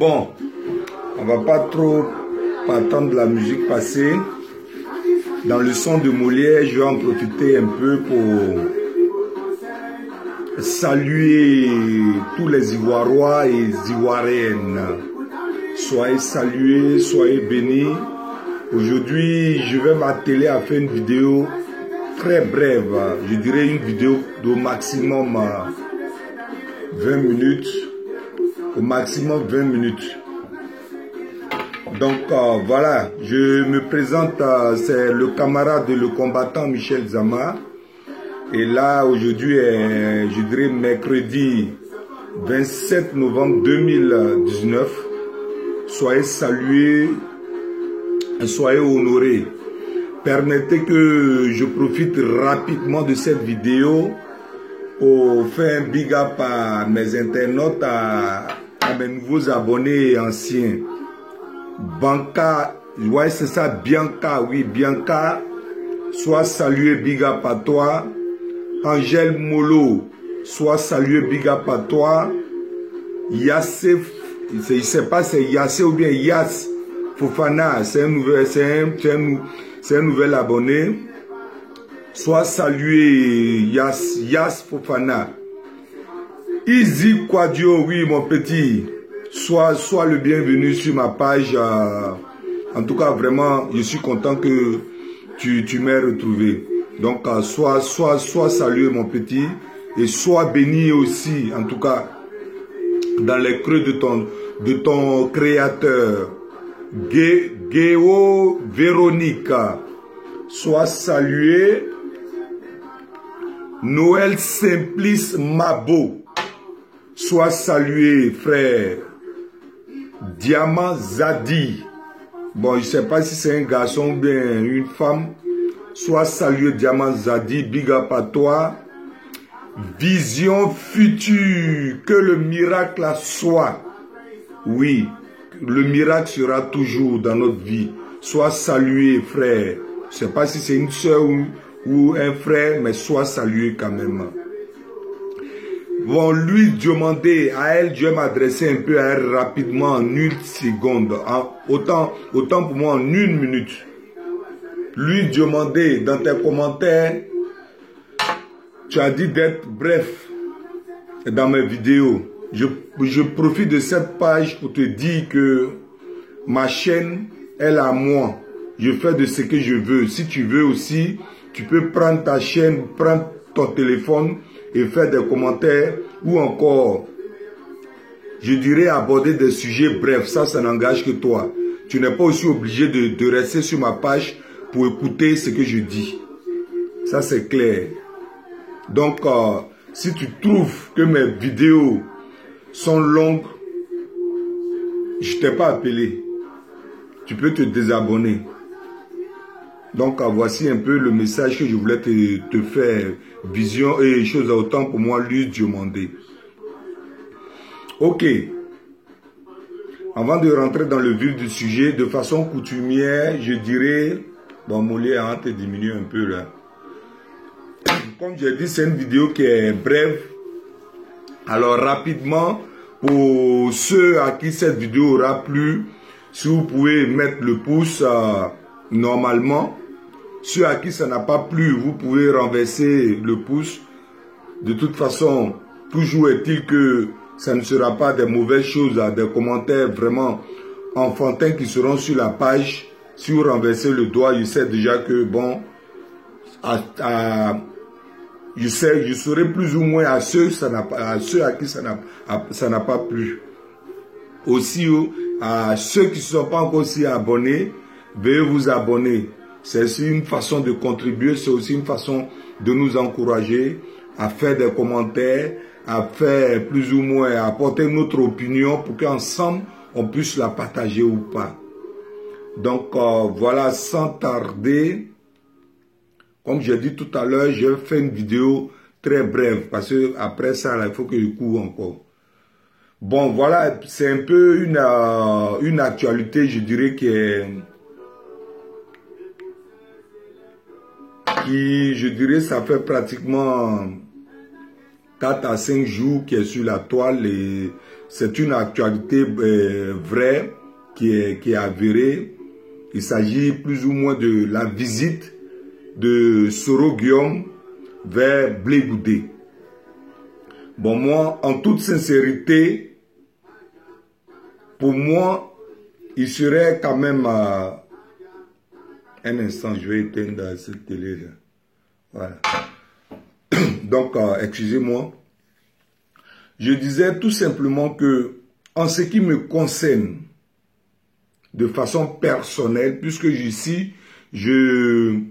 Bon, on va pas trop attendre la musique passer. Dans le son de Molière, je vais en profiter un peu pour saluer tous les Ivoirois et Ivoiriennes. Soyez salués, soyez bénis. Aujourd'hui, je vais m'atteler à faire une vidéo très brève. Je dirais une vidéo d'au maximum 20 minutes. Au maximum 20 minutes. Donc voilà, je me présente, c'est le camarade et le combattant Michel Zama. Et là, aujourd'hui, je dirais mercredi 27 novembre 2019. Soyez salués, soyez honorés. Permettez que je profite rapidement de cette vidéo pour faire un big up à mes internautes, à mes nouveaux abonnés et anciens. Banca, ouais c'est ça, Bianca, oui, Bianca, sois salué, big up à toi. Angèle Molo, sois salué, big up à toi. Yassé, je ne sais pas c'est Yassé ou bien Yass Fofana, c'est un nouvel abonné. Sois salué, Yass Fofana. Easy Quadio, oui mon petit. Sois le bienvenu sur ma page. En tout cas, vraiment, je suis content que tu m'aies retrouvé. Donc, sois salué, mon petit. Et sois béni aussi, en tout cas, dans les creux de ton créateur. Géo Véronica. Sois salué. Noël Simplice Mabo. Sois salué, frère. Diamant Zadi. Bon, je ne sais pas si c'est un garçon ou bien une femme. Sois salué, Diamant Zadi. Big up à toi. Vision future. Que le miracle soit. Oui, le miracle sera toujours dans notre vie. Sois salué, frère. Je ne sais pas si c'est une soeur ou un frère, mais sois salué quand même. Bon, lui demander à elle, je vais m'adresser un peu à elle rapidement en une seconde. Autant pour moi en une minute. Lui demander dans tes commentaires, tu as dit d'être bref dans mes vidéos. Je profite de cette page pour te dire que ma chaîne, elle est à moi. Je fais de ce que je veux. Si tu veux aussi, tu peux prendre ta chaîne, prendre ton téléphone et faire des commentaires ou encore, je dirais, aborder des sujets brefs. Ça n'engage que toi. Tu n'es pas aussi obligé de rester sur ma page pour écouter ce que je dis. Ça, c'est clair. Donc, si tu trouves que mes vidéos sont longues, je ne t'ai pas appelé. Tu peux te désabonner. Donc, voici un peu le message que je voulais te faire. Vision et choses à autant pour moi, lui demander. Ok. Avant de rentrer dans le vif du sujet, de façon coutumière, je dirais... Bon, Molière, on te diminue un peu là. Comme j'ai dit, c'est une vidéo qui est brève. Alors, rapidement, pour ceux à qui cette vidéo aura plu, si vous pouvez mettre le pouce normalement. Ceux à qui ça n'a pas plu, vous pouvez renverser le pouce. De toute façon, toujours est-il que ça ne sera pas des mauvaises choses, des commentaires vraiment enfantins qui seront sur la page. Si vous renversez le doigt, je sais déjà que bon, je saurai plus ou moins à ceux à qui ça n'a pas plu. Aussi, à ceux qui ne sont pas encore aussi abonnés, veuillez vous abonner. C'est aussi une façon de contribuer, c'est aussi une façon de nous encourager à faire des commentaires, à faire plus ou moins, à apporter notre opinion pour qu'ensemble, on puisse la partager ou pas. Donc, voilà, sans tarder, comme j'ai dit tout à l'heure, je vais faire une vidéo très brève parce que après ça, là, il faut que je cours encore. Bon, voilà, c'est un peu une actualité, je dirais, qui, je dirais, ça fait pratiquement 4 à 5 jours qui est sur la toile et c'est une actualité vraie qui est avérée. Il s'agit plus ou moins de la visite de Soro Guillaume vers Blé Goudé. Bon, moi, en toute sincérité, pour moi, il serait quand même... un instant, je vais éteindre cette télé. Là. Voilà. Donc, excusez-moi. Je disais tout simplement que, en ce qui me concerne, de façon personnelle, puisque ici, je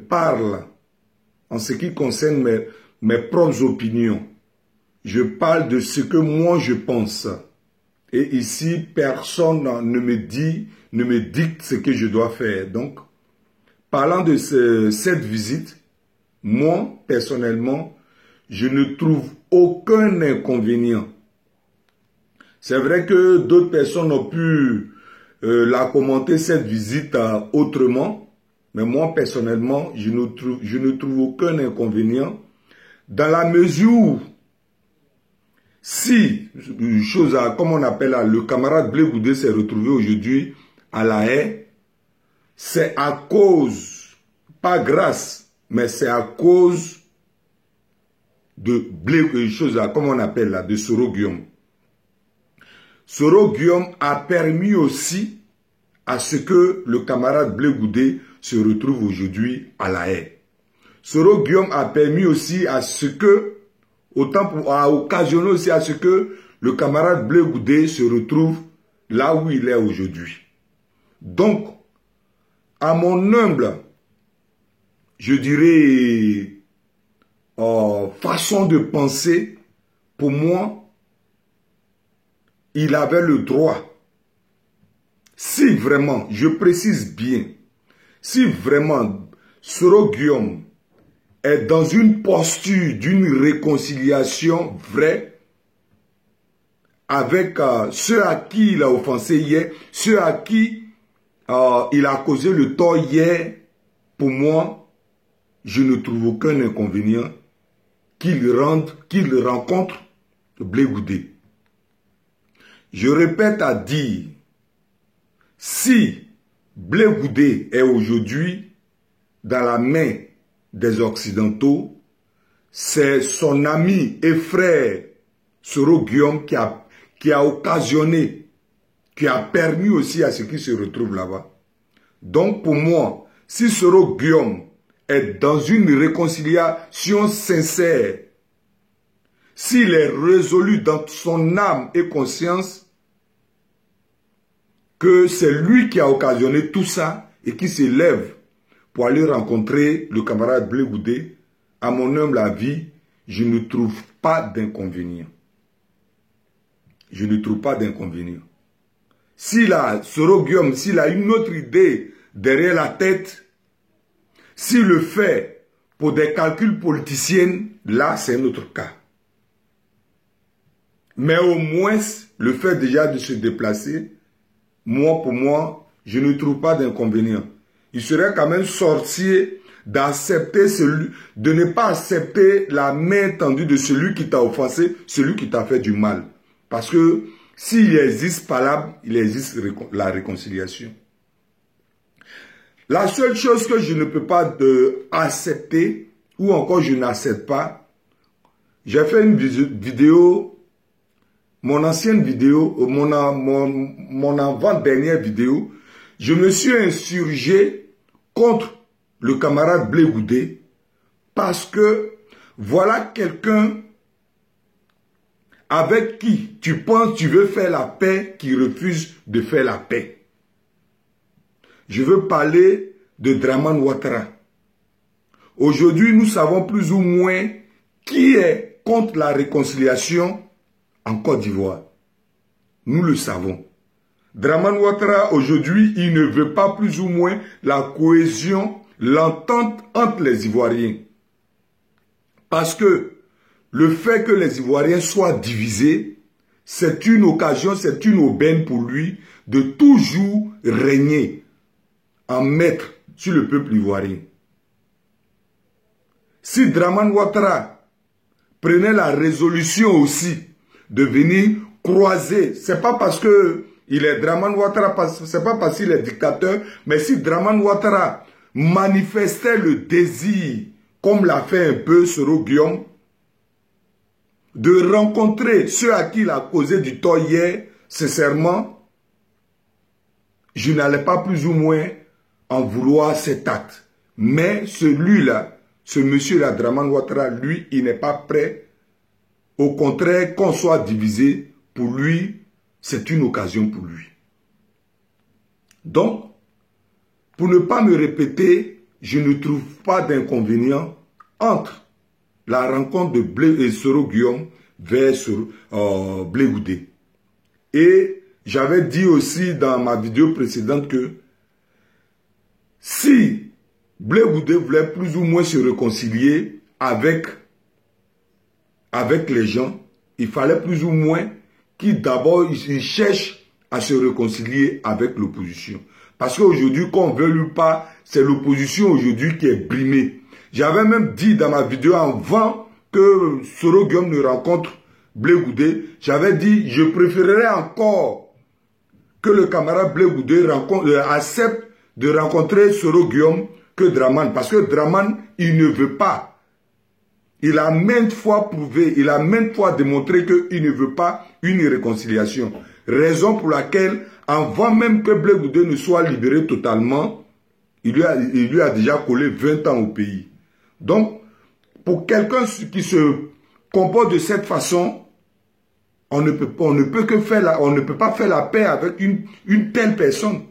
parle en ce qui concerne mes propres opinions. Je parle de ce que moi je pense. Et ici, personne ne me dicte ce que je dois faire. Donc, parlant de cette visite, moi, personnellement, je ne trouve aucun inconvénient. C'est vrai que d'autres personnes ont pu la commenter, cette visite, autrement. Mais moi, personnellement, je ne trouve aucun inconvénient. Dans la mesure où, si, une chose, comme on appelle là, le camarade Blé Goudé s'est retrouvé aujourd'hui à La Haye, c'est à cause, pas grâce, mais c'est à cause de Blé, chose, comme on appelle là, de Soro Guillaume. Soro Guillaume a permis aussi à ce que le camarade Blé Goudé se retrouve aujourd'hui à La Haye. Soro Guillaume a permis aussi à ce que, a occasionné aussi à ce que le camarade Blé Goudé se retrouve là où il est aujourd'hui. Donc, à mon humble, je dirais, façon de penser, pour moi, il avait le droit. Si vraiment, je précise bien, si vraiment Soro Guillaume est dans une posture d'une réconciliation vraie avec ceux à qui il a offensé hier, ceux à qui il a causé le tort hier, pour moi, je ne trouve aucun inconvénient qu'il rencontre Blé Goudé. Je répète à dire, si Blé Goudé est aujourd'hui dans la main des Occidentaux, c'est son ami et frère Soro Guillaume qui a occasionné, qui a permis aussi à ce qu'il se retrouve là-bas. Donc pour moi, si Soro Guillaume est dans une réconciliation sincère, s'il est résolu dans son âme et conscience que c'est lui qui a occasionné tout ça et qui s'élève pour aller rencontrer le camarade Blé Goudé, à mon humble avis, je ne trouve pas d'inconvénient. Je ne trouve pas d'inconvénient. S'il a, Soro Guillaume, s'il a une autre idée derrière la tête, s'il le fait pour des calculs politiciens, là c'est un autre cas. Mais au moins, le fait déjà de se déplacer, moi, pour moi, je ne trouve pas d'inconvénient. Il serait quand même sorcier d'accepter de ne pas accepter la main tendue de celui qui t'a offensé, celui qui t'a fait du mal. Parce que s'il existe palabre, il existe la réconciliation. La seule chose que je ne peux pas accepter, ou encore je n'accepte pas, j'ai fait une vidéo, mon ancienne vidéo, mon avant-dernière vidéo, je me suis insurgé contre le camarade Blé Goudé parce que voilà quelqu'un avec qui tu penses tu veux faire la paix qui refuse de faire la paix. Je veux parler de Dramane Ouattara. Aujourd'hui, nous savons plus ou moins qui est contre la réconciliation en Côte d'Ivoire. Nous le savons. Dramane Ouattara, aujourd'hui, il ne veut pas plus ou moins la cohésion, l'entente entre les Ivoiriens. Parce que le fait que les Ivoiriens soient divisés, c'est une occasion, c'est une aubaine pour lui de toujours régner en maître sur le peuple ivoirien. Si Dramane Ouattara prenait la résolution aussi de venir croiser. C'est pas parce que il est Dramane Ouattara, c'est pas parce qu'il est dictateur, mais si Dramane Ouattara manifestait le désir, comme l'a fait un peu Soro Guillaume, de rencontrer ceux à qui il a causé du tort hier, sincèrement, je n'allais pas plus ou moins en vouloir cet acte. Mais celui-là, ce monsieur-là, Dramane Ouattara, lui, il n'est pas prêt. Au contraire, qu'on soit divisé, pour lui, c'est une occasion pour lui. Donc, pour ne pas me répéter, je ne trouve pas d'inconvénient entre la rencontre de Blé et Soro Guillaume vers Blé Goudé. Et j'avais dit aussi dans ma vidéo précédente que si Blé Goudé voulait plus ou moins se réconcilier avec les gens, il fallait plus ou moins qu'il d'abord il cherche à se réconcilier avec l'opposition. Parce qu'aujourd'hui, qu'on ne veut pas, c'est l'opposition aujourd'hui qui est brimée. J'avais même dit dans ma vidéo avant que Soro Guillaume ne rencontre Blé Goudé, j'avais dit je préférerais encore que le camarade Blé Goudé accepte de rencontrer Soro Guillaume que Dramane. Parce que Dramane, il ne veut pas. Il a maintes fois prouvé, il a maintes fois démontré qu'il ne veut pas une réconciliation. Raison pour laquelle, avant même que Blé Goudé ne soit libéré totalement, il lui a déjà collé 20 ans au pays. Donc, pour quelqu'un qui se comporte de cette façon, on ne peut pas faire la paix avec une telle personne.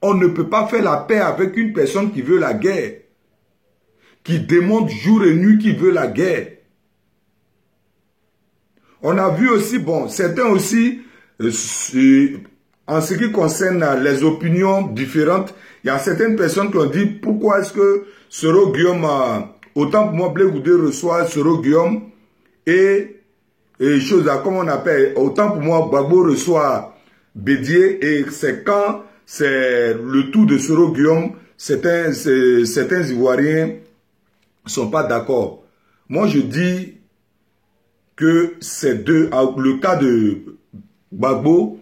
On ne peut pas faire la paix avec une personne qui veut la guerre, qui démontre jour et nuit qu'il veut la guerre. On a vu aussi, bon, certains aussi, en ce qui concerne les opinions différentes, il y a certaines personnes qui ont dit pourquoi est-ce que Soro Guillaume, autant pour moi, Blé Goudé reçoit Soro Guillaume et chose à comme on appelle, autant pour moi, Gbagbo reçoit Bédié et c'est quand c'est le tour de Soro Guillaume, certains Ivoiriens ne sont pas d'accord. Moi, je dis que ces deux, le cas de Gbagbo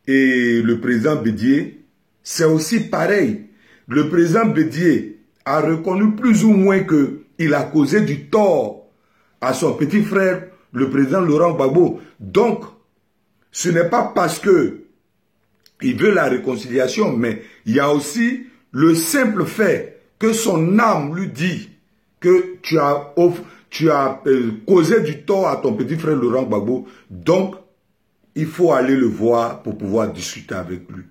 et le président Bédié, c'est aussi pareil. Le président Bédié a reconnu plus ou moins qu'il a causé du tort à son petit frère, le président Laurent Gbagbo. Donc, ce n'est pas parce que il veut la réconciliation, mais il y a aussi le simple fait que son âme lui dit que tu as causé du tort à ton petit frère Laurent Gbagbo. Donc, il faut aller le voir pour pouvoir discuter avec lui.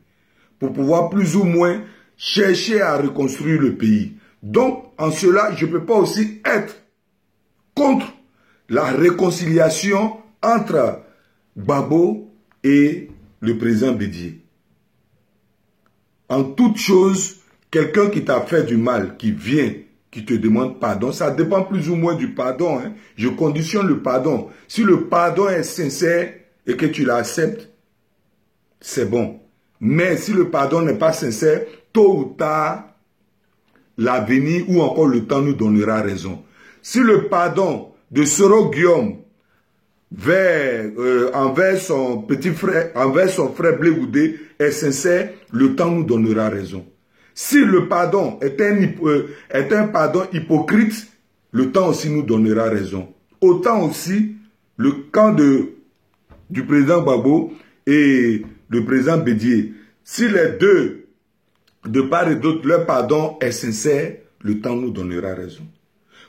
Pour pouvoir plus ou moins chercher à reconstruire le pays. Donc, en cela, je ne peux pas aussi être contre la réconciliation entre Gbagbo et le président Bédié. En toute chose, quelqu'un qui t'a fait du mal, qui vient, qui te demande pardon, ça dépend plus ou moins du pardon. Hein. Je conditionne le pardon. Si le pardon est sincère et que tu l'acceptes, c'est bon. Mais si le pardon n'est pas sincère, tôt ou tard, l'avenir ou encore le temps nous donnera raison. Si le pardon de Soro Guillaume envers son petit frère, envers son frère Blé Goudé est sincère, le temps nous donnera raison. Si le pardon est un pardon hypocrite, le temps aussi nous donnera raison. Autant aussi, le camp du président Gbagbo et le président Bédié, si les deux, de part et d'autre, leur pardon est sincère, le temps nous donnera raison.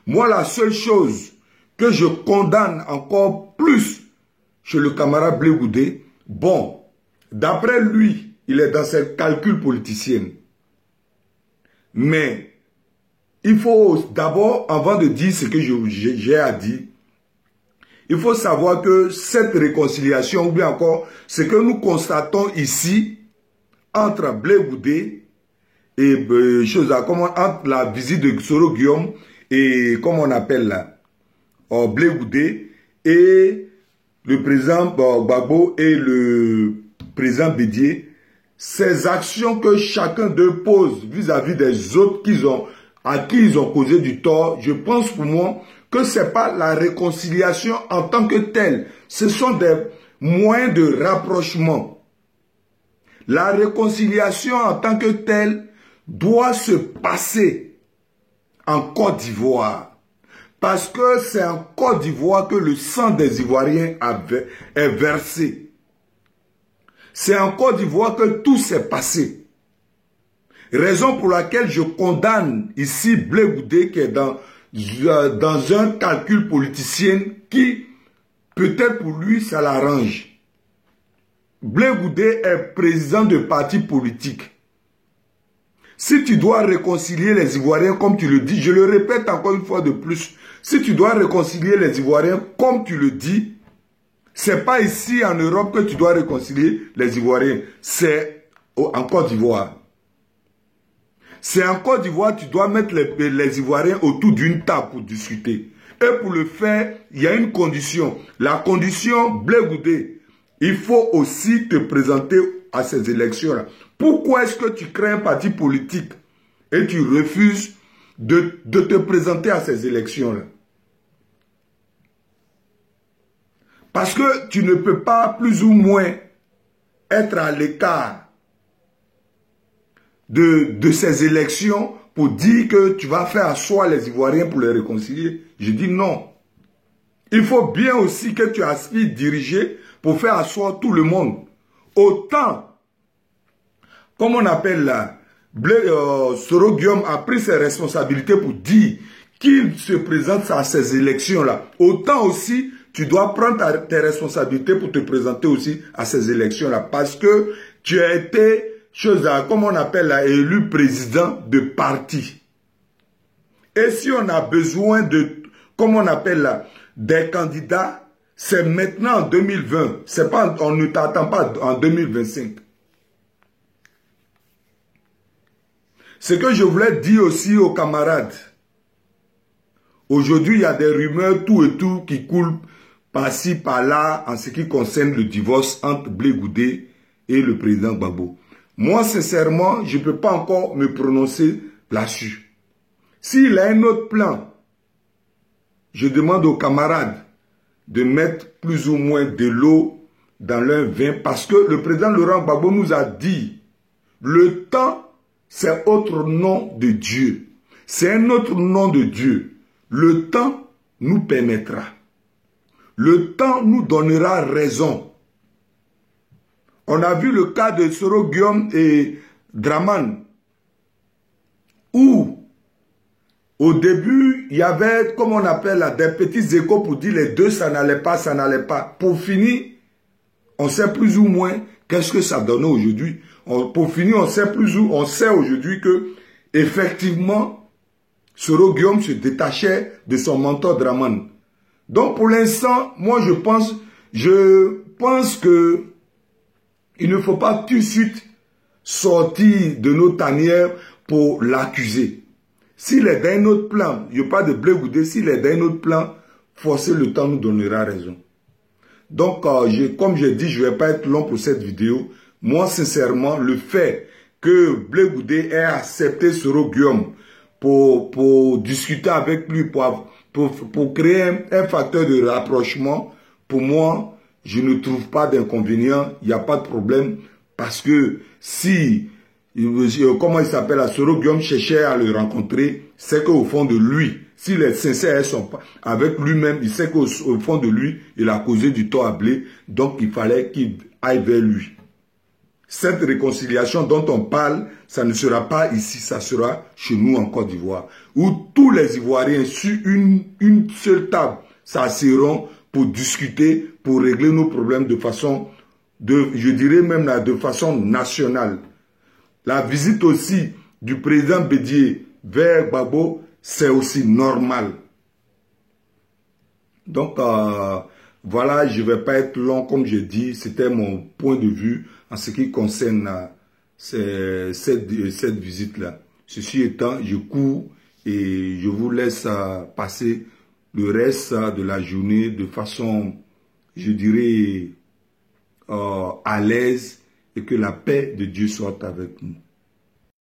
Moi, la seule chose que je condamne encore plus chez le camarade Blé Goudé, bon, d'après lui, il est dans ses calculs politiciens. Mais il faut d'abord, avant de dire ce que j'ai à dire, il faut savoir que cette réconciliation, ou bien encore, ce que nous constatons ici, entre Blé Goudé et entre la visite de Soro Guillaume et, comme on appelle là, Blé Goudé et le président Gbagbo et le président Bédié, ces actions que chacun d'eux pose vis-à-vis des autres qu'ils ont à qui ils ont causé du tort, je pense pour moi que ce n'est pas la réconciliation en tant que telle. Ce sont des moyens de rapprochement. La réconciliation en tant que telle doit se passer en Côte d'Ivoire. Parce que c'est en Côte d'Ivoire que le sang des Ivoiriens est versé. C'est en Côte d'Ivoire que tout s'est passé. Raison pour laquelle je condamne ici Blé Goudé qui est dans un calcul politicien qui, peut-être pour lui, ça l'arrange. Blé Goudé est président de parti politique. Si tu dois réconcilier les Ivoiriens comme tu le dis, je le répète encore une fois de plus, si tu dois réconcilier les Ivoiriens comme tu le dis, c'est pas ici en Europe que tu dois réconcilier les Ivoiriens, c'est en Côte d'Ivoire. C'est en Côte d'Ivoire, tu dois mettre les Ivoiriens autour d'une table pour discuter. Et pour le faire, il y a une condition. La condition, Blé Goudé, il faut aussi te présenter à ces élections-là. Pourquoi est-ce que tu crées un parti politique et tu refuses de te présenter à ces élections-là? Parce que tu ne peux pas plus ou moins être à l'écart de ces élections pour dire que tu vas faire asseoir les Ivoiriens pour les réconcilier. Je dis non. Il faut bien aussi que tu aspires diriger pour faire asseoir tout le monde. Autant, comme on appelle là, Soro Guillaume a pris ses responsabilités pour dire qu'il se présente à ces élections-là. Autant aussi, tu dois prendre tes responsabilités pour te présenter aussi à ces élections-là. Parce que tu as été, comme on appelle là, élu président de parti. Et si on a besoin de, comme on appelle là, des candidats, c'est maintenant en 2020. C'est pas, on ne t'attend pas en 2025. Ce que je voulais dire aussi aux camarades. Aujourd'hui, il y a des rumeurs tout et tout qui coulent par-ci, par-là en ce qui concerne le divorce entre Blé Goudé et le président Gbagbo. Moi, sincèrement, je ne peux pas encore me prononcer là-dessus. S'il a un autre plan, je demande aux camarades de mettre plus ou moins de l'eau dans leur vin parce que le président Laurent Gbagbo nous a dit le temps, c'est autre nom de Dieu. C'est un autre nom de Dieu. Le temps nous permettra. Le temps nous donnera raison. On a vu le cas de Soro Guillaume et Draman, où au début, il y avait, comme on appelle là, des petits échos pour dire les deux, ça n'allait pas, ça n'allait pas. Pour finir, on sait plus ou moins qu'est-ce que ça donne aujourd'hui. Pour finir, on sait aujourd'hui que, effectivement, Soro Guillaume se détachait de son mentor Draman. Donc, pour l'instant, moi, je pense que il ne faut pas tout de suite sortir de nos tanières pour l'accuser. S'il est d'un autre plan, il n'y a pas de Blé Goudé, s'il est d'un autre plan, forcément le temps nous donnera raison. Donc, comme j'ai dit, je ne vais pas être long pour cette vidéo. Moi, sincèrement, le fait que Blé Goudé ait accepté Soro Guillaume pour discuter avec lui, pour créer un facteur de rapprochement, pour moi, je ne trouve pas d'inconvénient, il n'y a pas de problème, parce que si, comment il s'appelle, Soro Guillaume cherchait à le rencontrer, c'est qu'au fond de lui, s'il est sincère avec lui-même, il sait qu'au fond de lui, il a causé du tort à Blé, donc il fallait qu'il aille vers lui. Cette réconciliation dont on parle, ça ne sera pas ici, ça sera chez nous en Côte d'Ivoire, où tous les Ivoiriens sur une seule table s'asseront pour discuter, pour régler nos problèmes de façon, je dirais même là, de façon nationale. La visite aussi du président Bédié vers Gbagbo, c'est aussi normal. Donc, voilà, je ne vais pas être long, comme je dis, c'était mon point de vue en ce qui concerne cette visite-là. Ceci étant, je cours et je vous laisse passer le reste de la journée de façon, je dirais, à l'aise et que la paix de Dieu soit avec nous.